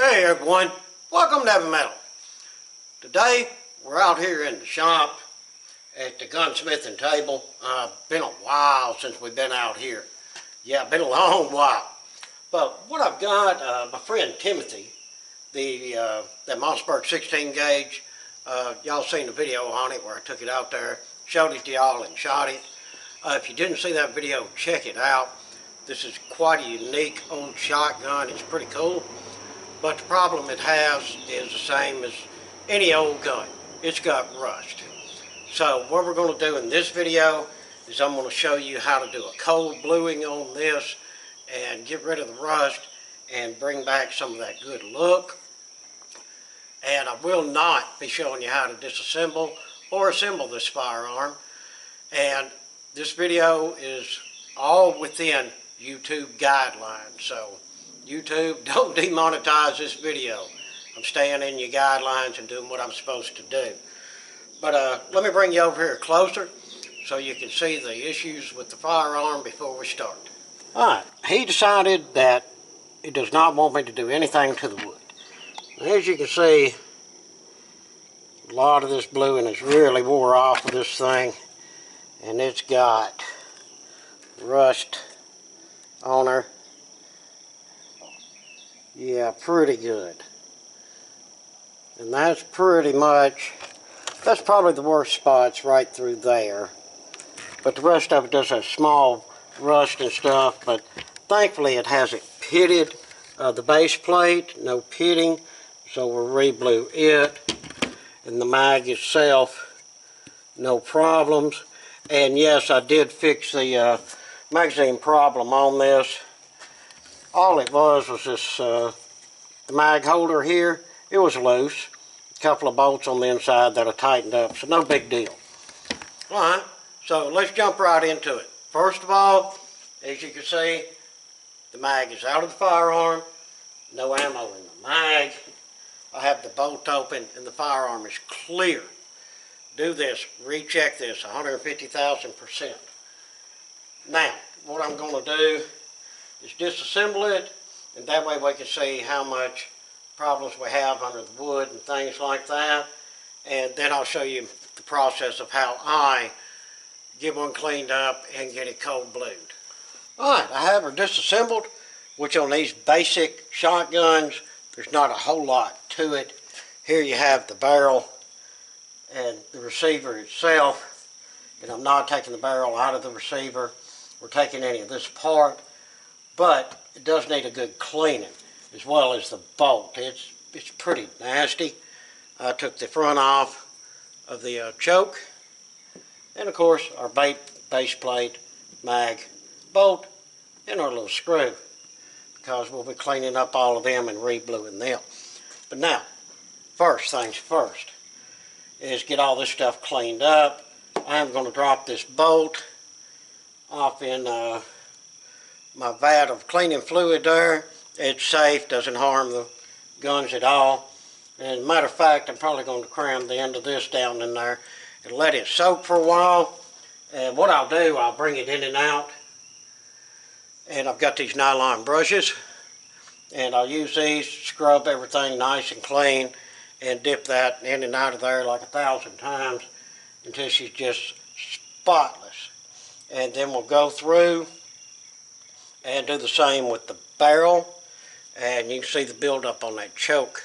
Hey everyone, welcome to Heavy Metal. Today we're out here in the shop at the gunsmithing table. Been a while since we've been out here. Yeah, been a long while. But what I've got, my friend Timothy, that Mossberg 16 gauge, y'all seen the video on it where I took it out there, showed it to y'all and shot it. If you didn't see that video, check it out. This is quite a unique old shotgun. It's pretty cool. But the problem it has is the same as any old gun. It's got rust. So what we're going to do in this video is I'm going to show you how to do a cold bluing on this and get rid of the rust and bring back some of that good look. And I will not be showing you how to disassemble or assemble this firearm. And this video is all within YouTube guidelines. So YouTube, don't demonetize this video. I'm staying in your guidelines and doing what I'm supposed to do. But let me bring you over here closer so you can see the issues with the firearm before we start. Alright, he decided that he does not want me to do anything to the wood. As you can see, a lot of this bluing is really wore off of this thing, and it's got rust on her. Yeah, pretty good. And that's probably the worst spots right through there. But the rest of it does have small rust and stuff, but thankfully it hasn't pitted the base plate, no pitting, so we'll re-blue it. And the mag itself, no problems. And yes, I did fix the magazine problem on this. All it was this the mag holder here. It was loose. A couple of bolts on the inside that I tightened up, so no big deal. Alright, so let's jump right into it. First of all, as you can see, the mag is out of the firearm. No ammo in the mag. I have the bolt open and the firearm is clear. Do this, recheck this 150,000%. Now, what I'm going to do is disassemble it, and that way we can see how much problems we have under the wood and things like that. And then I'll show you the process of how I get one cleaned up and get it cold blued. Alright, I have her disassembled, which on these basic shotguns, there's not a whole lot to it. Here you have the barrel and the receiver itself, and I'm not taking the barrel out of the receiver or taking any of this apart, but it does need a good cleaning, as well as the bolt. It's pretty nasty. I took the front off of the choke, and of course our base plate, mag, bolt, and our little screw, because we'll be cleaning up all of them and re-bluing them. But now, first things first, is get all this stuff cleaned up. I'm going to drop this bolt off in my vat of cleaning fluid there. It's safe, doesn't harm the guns at all. And matter of fact, I'm probably going to cram the end of this down in there and let it soak for a while. And what I'll do, I'll bring it in and out. And I've got these nylon brushes, and I'll use these to scrub everything nice and clean and dip that in and out of there like 1,000 times until she's just spotless. And then we'll go through and do the same with the barrel, and you can see the buildup on that choke,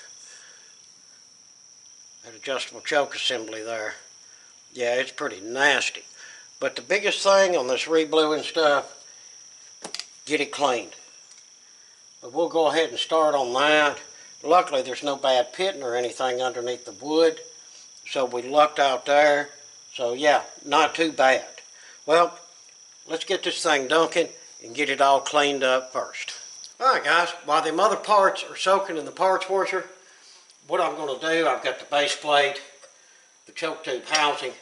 that adjustable choke assembly there. Yeah, it's pretty nasty. But the biggest thing on this re-bluing stuff, get it cleaned. But we'll go ahead and start on that. Luckily there's no bad pitting or anything underneath the wood, so we lucked out there. So yeah, not too bad. Well, let's get this thing dunking and get it all cleaned up first. Alright guys, while the other parts are soaking in the parts washer, what I'm going to do, I've got the base plate, the choke tube housing,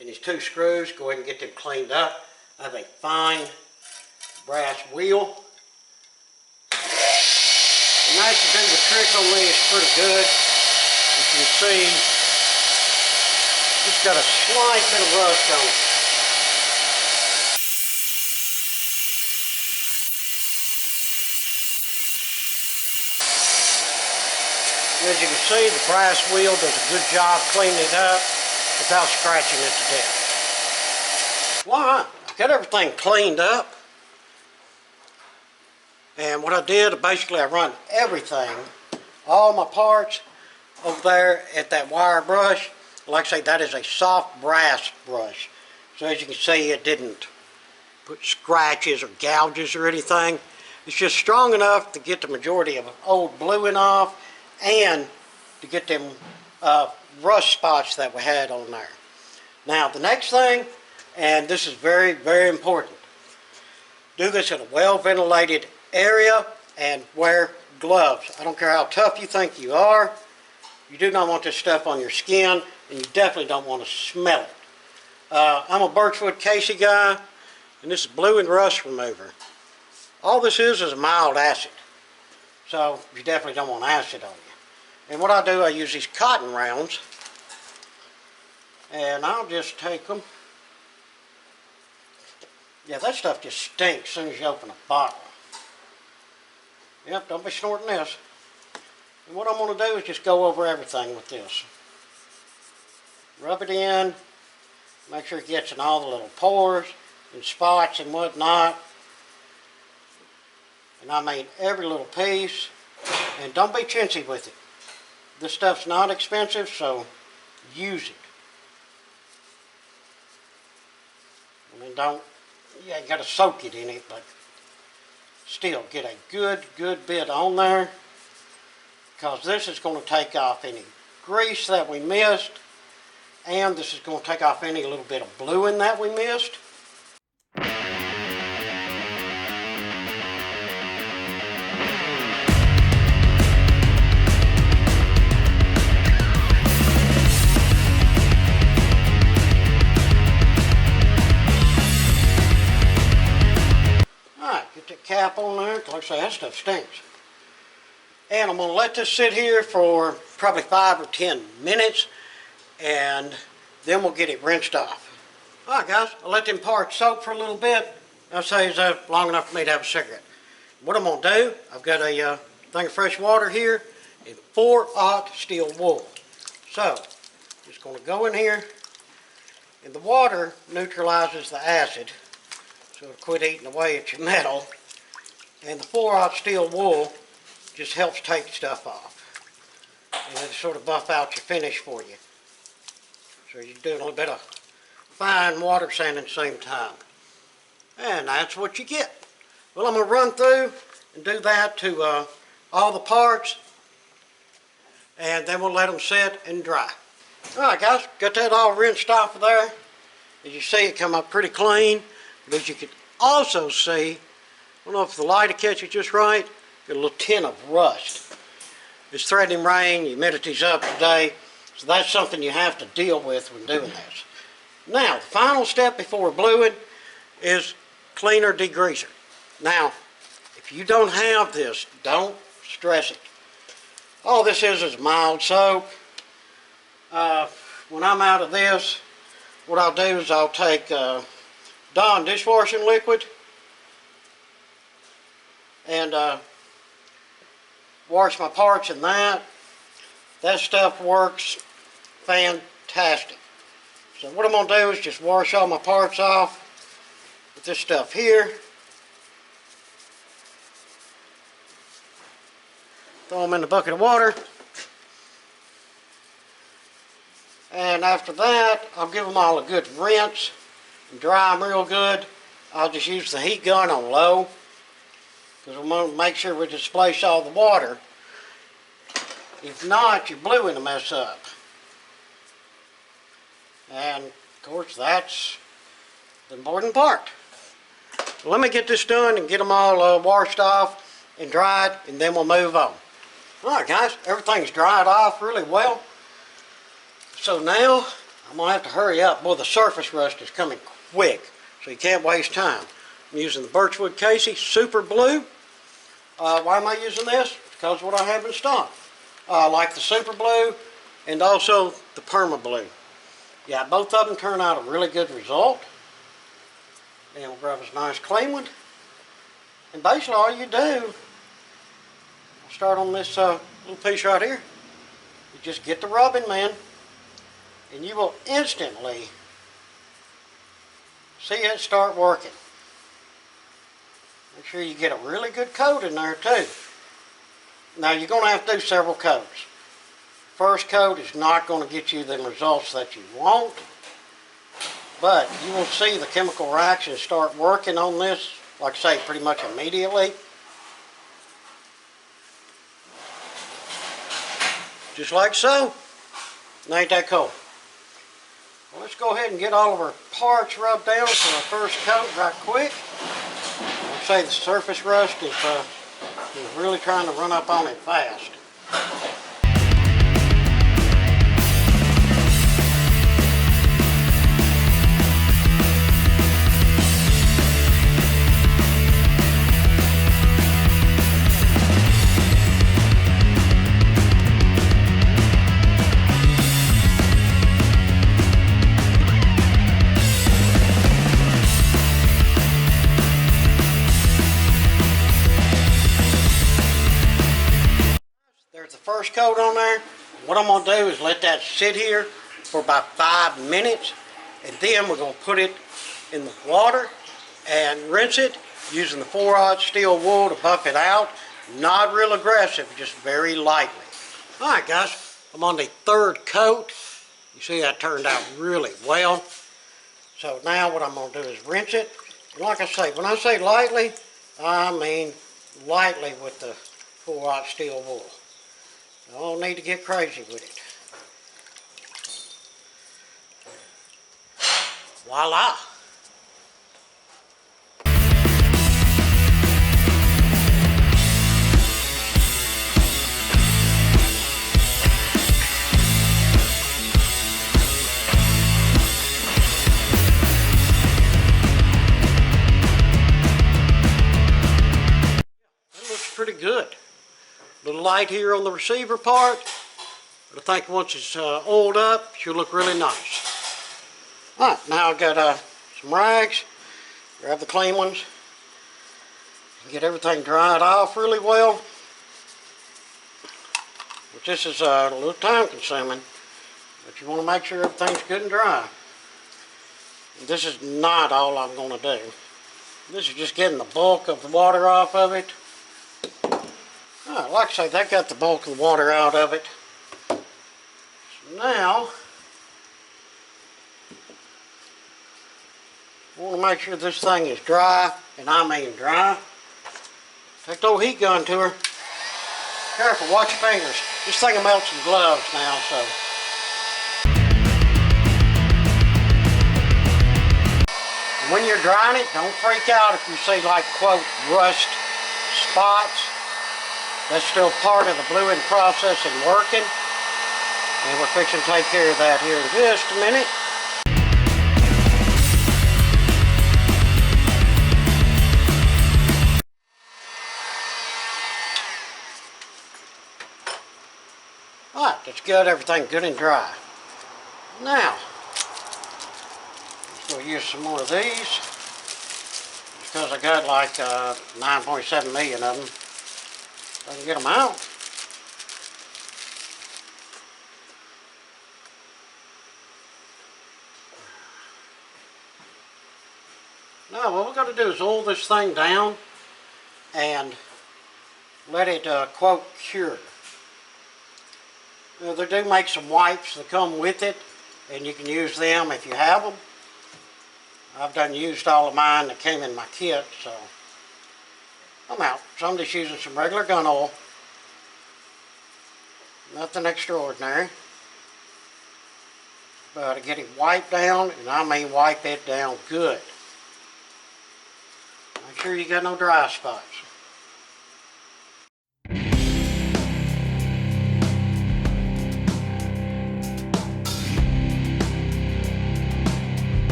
and these two screws. Go ahead and get them cleaned up. I have a fine brass wheel. The nice thing, the trick on this is pretty good. You can see it's got a slight bit of rust on it. As you can see, the brass wheel does a good job cleaning it up without scratching it to death. Well, I got everything cleaned up. And what I did, basically I run everything, all my parts over there at that wire brush. Like I say, that is a soft brass brush. So as you can see, it didn't put scratches or gouges or anything. It's just strong enough to get the majority of old bluing off and to get them rust spots that we had on there. Now the next thing, and this is very, very important, do this in a well ventilated area and wear gloves. I don't care how tough you think you are, you do not want this stuff on your skin, and you definitely don't want to smell it. I'm a Birchwood Casey guy, and this is Blue and Rust Remover. All this is a mild acid, so you definitely don't want acid on you. And what I do, I use these cotton rounds, and I'll just take them. Yeah, that stuff just stinks as soon as you open a bottle. Yep, don't be snorting this. And what I'm going to do is just go over everything with this. Rub it in, make sure it gets in all the little pores and spots and whatnot. And I mean every little piece. And don't be chintzy with it. This stuff's not expensive, so use it. I mean, don't, yeah, you got to soak it in it, but still get a good bit on there, because this is going to take off any grease that we missed, and this is going to take off any little bit of bluing that we missed. Cap on there, like I say, that stuff stinks. And I'm going to let this sit here for probably 5 or 10 minutes, and then we'll get it rinsed off. Alright guys, I'll let them parts soak for a little bit. I'll say it's long enough for me to have a cigarette. What I'm going to do, I've got a thing of fresh water here and 4/0 steel wool. So, just going to go in here, and the water neutralizes the acid, so it'll quit eating away at your metal. And the 4/0 steel wool just helps take stuff off. And it'll sort of buff out your finish for you. So you're doing a little bit of fine water sand at the same time. And that's what you get. Well, I'm going to run through and do that to all the parts. And then we'll let them sit and dry. Alright guys, got that all rinsed off of there. As you see, it come up pretty clean. But as you can also see, I don't know if the light will catch it just right, got a little tint of rust. It's threatening rain, humidity's up today, so that's something you have to deal with when doing this. Now, the final step before bluing is cleaner degreaser. Now, if you don't have this, don't stress it. All this is mild soap. When I'm out of this, what I'll do is I'll take Dawn dishwashing liquid and wash my parts in that. That stuff works fantastic. So what I'm going to do is just wash all my parts off with this stuff here. Throw them in the bucket of water. And after that, I'll give them all a good rinse and dry them real good. I'll just use the heat gun on low, because we want to make sure we displace all the water. If not, your bluing will mess up. And of course, that's the important part. So let me get this done and get them all washed off and dried, and then we'll move on. Alright guys, everything's dried off really well. So now, I'm going to have to hurry up. Boy, the surface rust is coming quick, so you can't waste time. I'm using the Birchwood Casey Super Blue. Why am I using this? Because what I have in stock. I like the Super Blue and also the Perma Blue. Yeah, both of them turn out a really good result. And we'll grab a nice clean one. And basically all you do, I'll start on this little piece right here. just get the rubbing, man, and you will instantly see it start working. Make sure you get a really good coat in there too. Now you're going to have to do several coats. First coat is not going to get you the results that you want, but you will see the chemical reactions start working on this, like I say, pretty much immediately. Just like so. And ain't that cool? Well, let's go ahead and get all of our parts rubbed down for our first coat right quick. Like I say, the surface rust is really trying to run up on it fast. There's the first coat on there. What I'm going to do is let that sit here for about 5 minutes, and then we're going to put it in the water and rinse it using the 4/0 steel wool to buff it out. Not real aggressive, just very lightly. Alright guys, I'm on the third coat. You see that turned out really well. So now what I'm going to do is rinse it. And like I say, when I say lightly, I mean lightly with the 4/0 steel wool. I don't need to get crazy with it. Voila! That looks pretty good. A little light here on the receiver part, but I think once it's oiled up, it should look really nice. Alright, now I've got some rags. Grab the clean ones. Get everything dried off really well. Which this is a little time consuming, but you want to make sure everything's good and dry. And this is not all I'm going to do. This is just getting the bulk of the water off of it. Like I say, that got the bulk of the water out of it. So now, I want to make sure this thing is dry, and I mean dry. Take the old heat gun to her. Careful, watch your fingers. This thing will melt some gloves now, so. And when you're drying it, don't freak out if you see like, quote, rust spots. That's still part of the bluing process and working. And we're fixing to take care of that here in just a minute. Alright, that's good. Everything good and dry. Now, let's go use some more of these. Because I got like 9.7 million of them. I can get them out. Now what we're going to do is oil this thing down and let it quote cure. They do make some wipes that come with it, and you can use them if you have them. I've used all of mine that came in my kit, so I'm out. So I'm just using some regular gun oil. Nothing extraordinary. But to get it wiped down, and I mean wipe it down good. Make sure you got no dry spots.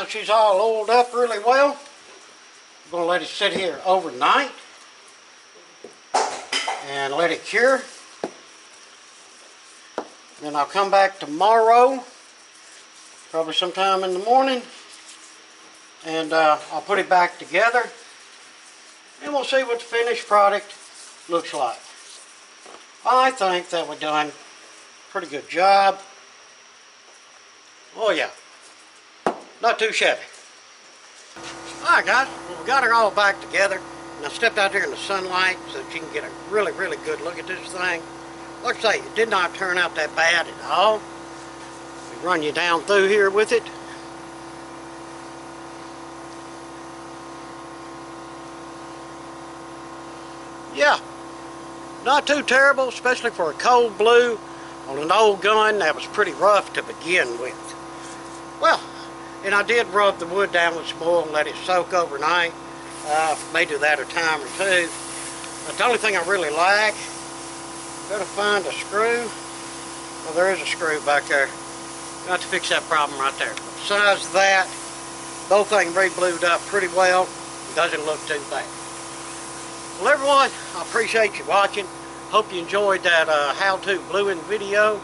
Now she's all oiled up really well. I'm going to let it sit here overnight and let it cure. Then I'll come back tomorrow, probably sometime in the morning, and I'll put it back together, and we'll see what the finished product looks like. I think that we've done a pretty good job. Oh yeah, not too shabby. Alright guys, well, we got her all back together, and I stepped out here in the sunlight so that you can get a really good look at this thing. Like I say, it did not turn out that bad at all. We run you down through here with it. Yeah, not too terrible, especially for a cold blue on an old gun that was pretty rough to begin with. Well, and I did rub the wood down with some oil and let it soak overnight. May do that a time or two. But the only thing I really like, gotta find a screw. Well, there is a screw back there. Got to fix that problem right there. But besides that, the whole thing re-blued up pretty well. It doesn't look too bad. Well, everyone, I appreciate you watching. Hope you enjoyed that how-to bluing video.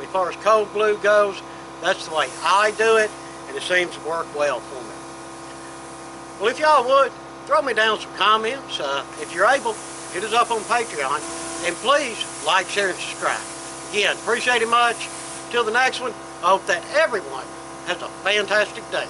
As far as cold blue goes, that's the way I do it, and it seems to work well for me. Well, if y'all would, throw me down some comments. If you're able, hit us up on Patreon. And please, like, share, and subscribe. Again, appreciate it much. Till the next one, I hope that everyone has a fantastic day.